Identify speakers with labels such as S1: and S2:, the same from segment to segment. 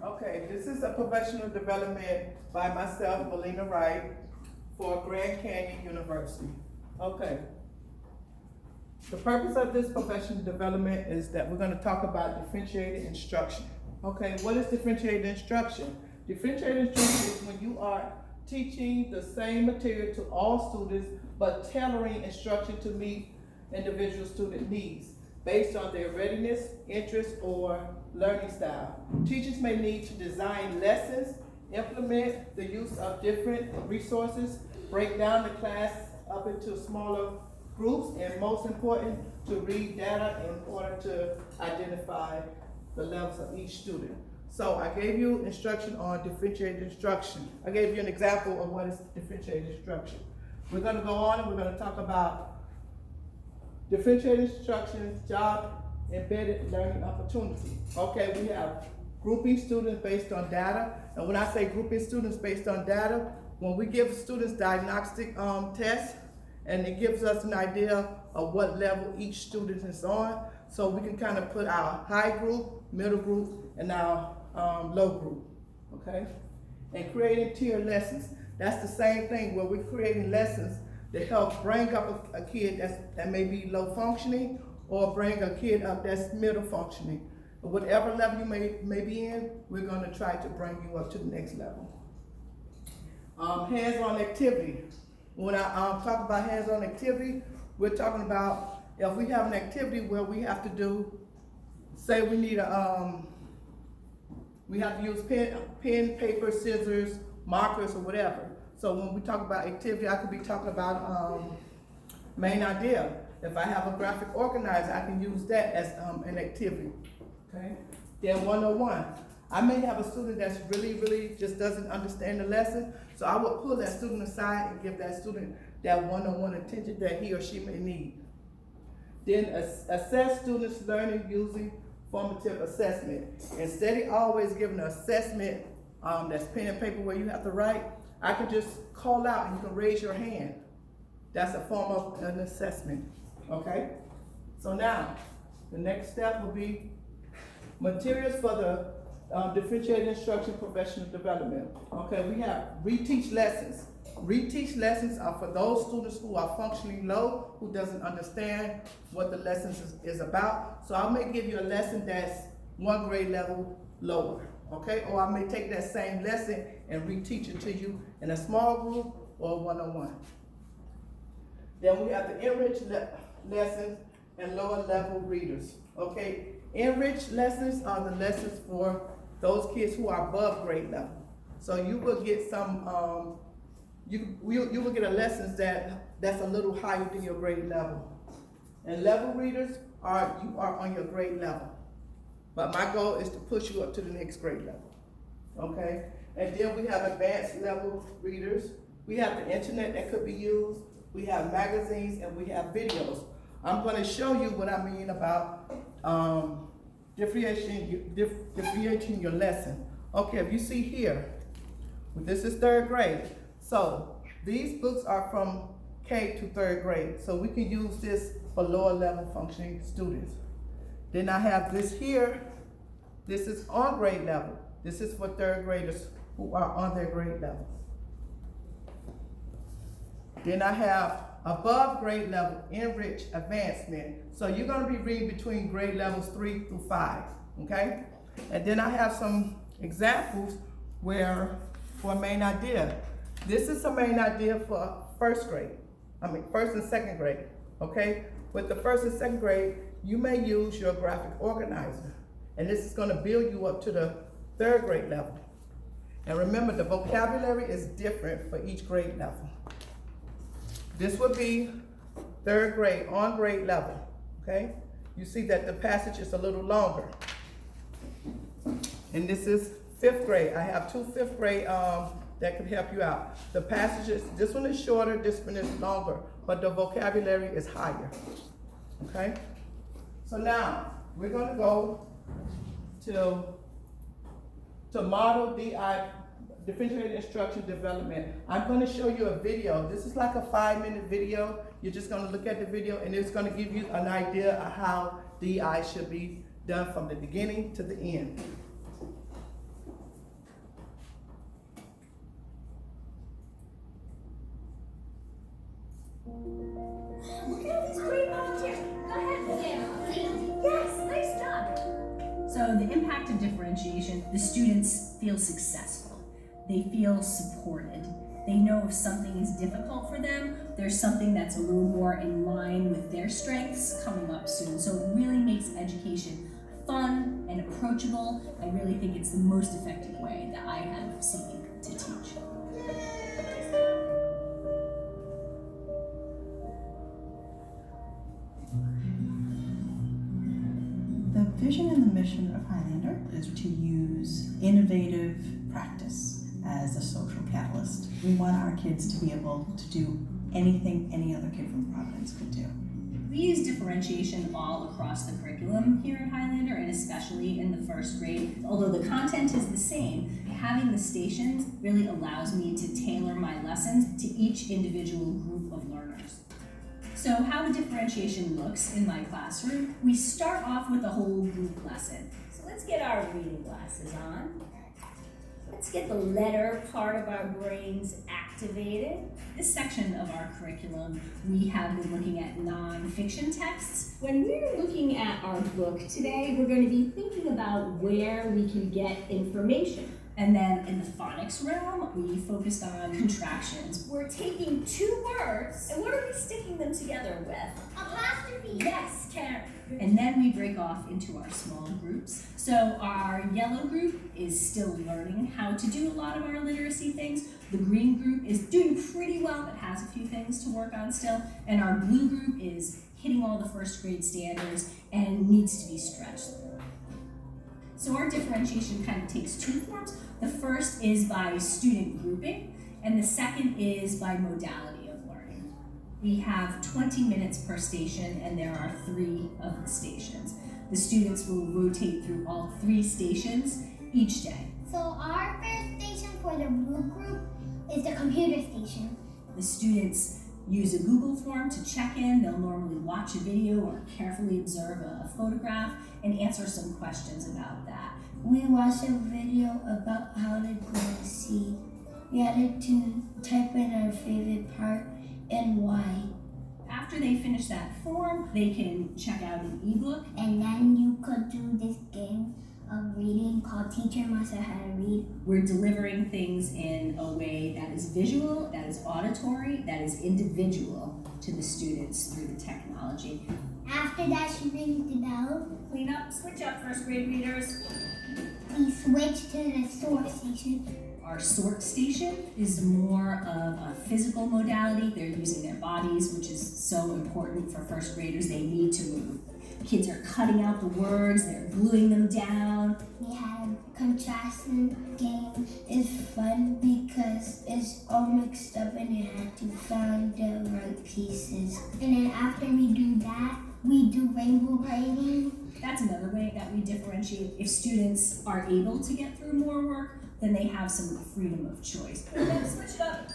S1: Okay, this is a professional development by myself, Melina Wright, for Grand Canyon University. Okay, the purpose of this professional development is that we're gonna talk about differentiated instruction. Okay, what is differentiated instruction? Differentiated instruction is when you are teaching the same material to all students, but tailoring instruction to meet individual student needs based on their readiness, interest, or learning style. Teachers may need to design lessons, implement the use of different resources, break down the class up into smaller groups, and most important, to read data in order to identify the levels of each student. So I gave you instruction on differentiated instruction. I gave you an example of what is differentiated instruction. We're gonna go on and we're gonna talk about differentiated instruction, job embedded learning opportunity. Okay, we have grouping students based on data. And when I say grouping students based on data, when we give students diagnostic tests, and it gives us an idea of what level each student is on, so we can kind of put our high group, middle group, and our low group, okay? And creating tier lessons. That's the same thing where we're creating lessons to help bring up a kid that may be low functioning, or bring a kid up that's middle functioning. Whatever level you may be in, we're gonna try to bring you up to the next level. Hands-on activity. When I talk about hands-on activity, we're talking about if we have an activity where we have to do, say we need we have to use pen, paper, scissors, markers, or whatever. So when we talk about activity, I could be talking about main idea. If I have a graphic organizer, I can use that as an activity, okay? Then 101. I may have a student that's really just doesn't understand the lesson, so I would pull that student aside and give that student that one-on-one attention that he or she may need. Then assess students' learning using formative assessment. Instead of always giving an assessment that's pen and paper where you have to write, I can just call out and you can raise your hand. That's a form of an assessment, okay? So now, the next step will be materials for the differentiated instruction professional development. Okay, we have reteach lessons. Reteach lessons are for those students who are functioning low, who doesn't understand what the lessons is about. So I may give you a lesson that's one grade level lower, okay? Or I may take that same lesson and reteach it to you in a small group or one-on-one. Then we have the enriched lessons and lower level readers, okay? Enriched lessons are the lessons for those kids who are above grade level. So you will get some, you will get a lessons that's a little higher than your grade level. And level readers you are on your grade level. But my goal is to push you up to the next grade level, okay? And then we have advanced level readers. We have the internet that could be used. We have magazines and we have videos. I'm gonna show you what I mean about differentiating your lesson. Okay, if you see here, this is third grade. So these books are from K to third grade. So we can use this for lower level functioning students. Then I have this here. This is on grade level. This is for third graders who are on their grade level. Then I have above grade level, enrich advancement. So you're gonna be reading between grade levels 3 through 5, okay? And then I have some examples for main idea. This is a main idea for first and second grade, okay? With the first and second grade, you may use your graphic organizer. And this is gonna build you up to the third grade level. And remember, the vocabulary is different for each grade level. This would be third grade, on grade level, okay? You see that the passage is a little longer. And this is fifth grade. I have two fifth grade that could help you out. The passages, this one is shorter, this one is longer, but the vocabulary is higher, okay? So now, we're gonna go to model DI, differentiated instruction development. I'm gonna show you a video. This is like a 5-minute video. You're just gonna look at the video and it's gonna give you an idea of how DI should be done from the beginning to the end.
S2: the impact of differentiation, the students feel successful. They feel supported. They know if something is difficult for them, there's something that's a little more in line with their strengths coming up soon. So it really makes education fun and approachable. I really think it's the most effective way that I have seen to teach.
S3: The vision and the mission of Highlander is to use innovative practice as a social catalyst. We want our kids to be able to do anything any other kid from Providence could do.
S2: We use differentiation all across the curriculum here at Highlander, and especially in the first grade. Although the content is the same, having the stations really allows me to tailor my lessons to each individual group of learners. So how the differentiation looks in my classroom, we start off with a whole group lesson.
S4: So let's get our reading glasses on. Let's get the letter part of our brains activated.
S2: This section of our curriculum, we have been looking at non-fiction texts.
S4: When we're looking at our book today, we're going to be thinking about where we can get information.
S2: And then in the phonics realm, we focused on contractions.
S4: We're taking two words, and what are we sticking them together with?
S5: Apostrophe.
S4: Yes, Karen.
S2: And then we break off into our small groups. So our yellow group is still learning how to do a lot of our literacy things. The green group is doing pretty well, but has a few things to work on still. And our blue group is hitting all the first grade standards and needs to be stretched. So our differentiation kind of takes two forms. The first is by student grouping, and the second is by modality of learning. We have 20 minutes per station, and there are 3 of the stations. The students will rotate through all 3 stations each day.
S5: So our first station for the blue group is the computer station.
S2: The students use a Google form to check in. They'll normally watch a video or carefully observe a photograph and answer some questions about that.
S5: We watched a video about how to grow a seed. We had to type in our favorite part and why.
S2: After they finish that form, they can check out an ebook.
S5: And then you could do this game of reading called Teacher Must Have Had to Read.
S2: We're delivering things in a way that is visual, that is auditory, that is individual to the students through the technology.
S5: After that, she rings the bell.
S4: Clean up, switch up, first grade readers.
S5: We switch to the sort station.
S2: Our sort station is more of a physical modality. They're using their bodies, which is so important for first graders. They need to move. Kids are cutting out the words, they're gluing them down.
S5: We had a contrasting game. It's fun because it's all mixed up and you have to find the right pieces. And then after we do that, we do rainbow writing.
S2: That's another way that we differentiate. If students are able to get through more work, then they have some freedom of choice.
S4: Switch it up.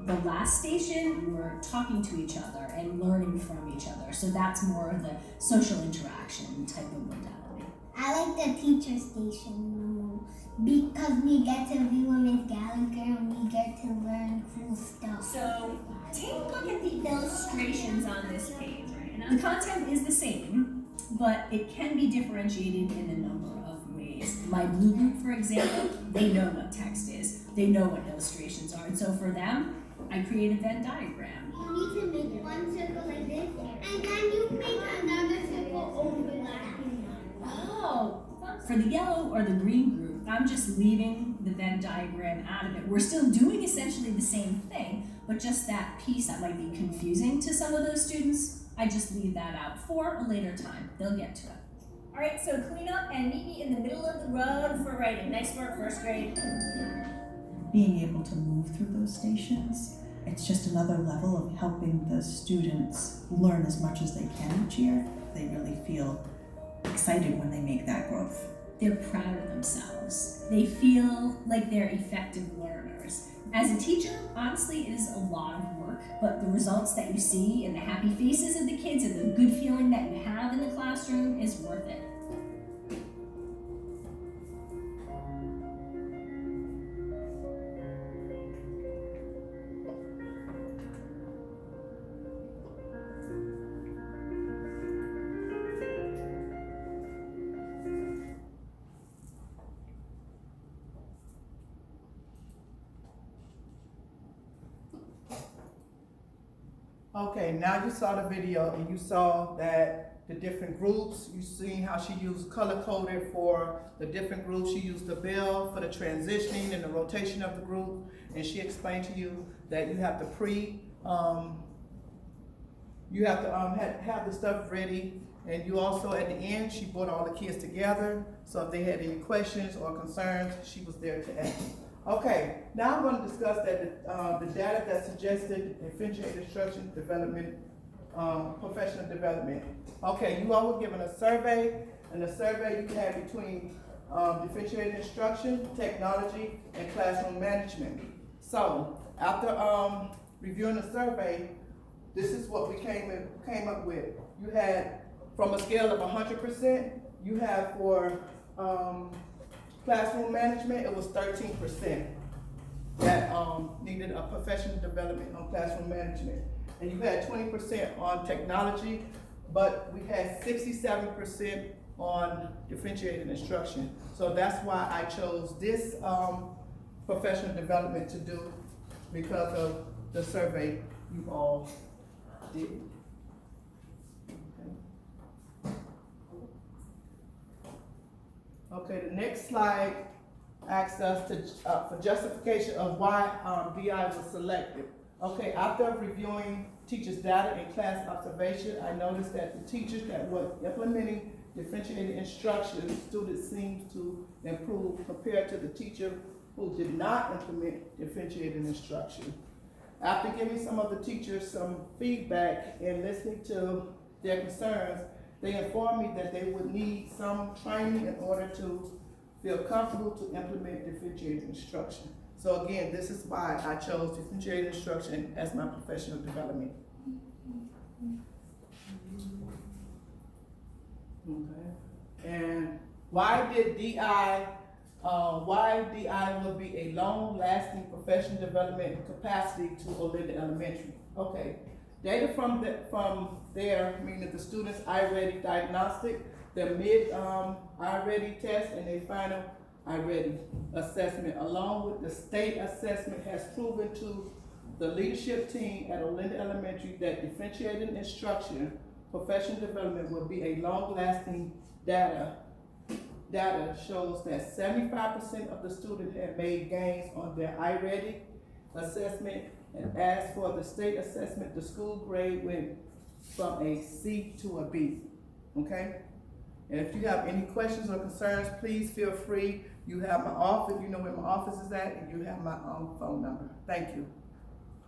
S2: The last station, we're talking to each other and learning from each other. So that's more of the social interaction type of modality.
S5: I like the teacher station because we get to be with Miss Gallagher and we get to learn cool stuff.
S4: So take a look at the illustrations on this page.
S2: The content is the same, but it can be differentiated in a number of ways. My blue group, for example, they know what text is. They know what illustrations are. And so for them, I create a Venn diagram.
S5: You need to make one circle like this, and then you make another circle overlapping.
S2: Oh, for the yellow or the green group, I'm just leaving the Venn diagram out of it. We're still doing essentially the same thing, but just that piece that might be confusing to some of those students, I just leave that out for a later time. They'll get to it.
S4: All right, so clean up and meet me in the middle of the road for writing. Nice work, first grade.
S3: Being able to move through those stations, it's just another level of helping the students learn as much as they can each year. They really feel excited when they make that growth.
S2: They're proud of themselves. They feel like they're effective learners. As a teacher, honestly, it is a lot of work, but the results that you see and the happy faces of the kids and the good feeling that you have in the classroom is worth it.
S1: Okay, now you saw the video and you saw that the different groups, you seen how she used color coded for the different groups. She used the bell for the transitioning and the rotation of the group. And she explained to you that you have to have the stuff ready. And you also, at the end, she brought all the kids together. So if they had any questions or concerns, she was there to answer. Okay, now I'm going to discuss that the data that suggested differentiated instruction development, professional development. Okay, you all were given a survey, and the survey you had between differentiated instruction, technology, and classroom management. So after reviewing the survey, this is what we came up with. You had, from a scale of 100%, you have for classroom management, it was 13% that needed a professional development on classroom management. And you had 20% on technology, but we had 67% on differentiated instruction. So that's why I chose this professional development to do, because of the survey you all did. Okay, the next slide asks us to, for justification of why DI was selected. Okay, after reviewing teachers' data and class observation, I noticed that the teachers that were implementing differentiated instruction, students seemed to improve compared to the teacher who did not implement differentiated instruction. After giving some of the teachers some feedback and listening to their concerns, they informed me that they would need some training in order to feel comfortable to implement differentiated instruction. So again, this is why I chose differentiated instruction as my professional development. Okay. And why DI will be a long-lasting professional development capacity to Olinda Elementary? Okay. Data from there, meaning the students' iReady diagnostic, their mid iReady test, and their final iReady assessment, along with the state assessment, has proven to the leadership team at Olinda Elementary that differentiated instruction, professional development will be a long-lasting data. Data shows that 75% of the students have made gains on their iReady assessment, and as for the state assessment, the school grade went from a C to a B, okay? And if you have any questions or concerns, please feel free. You have my office, you know where my office is at, and you have my phone number. Thank you.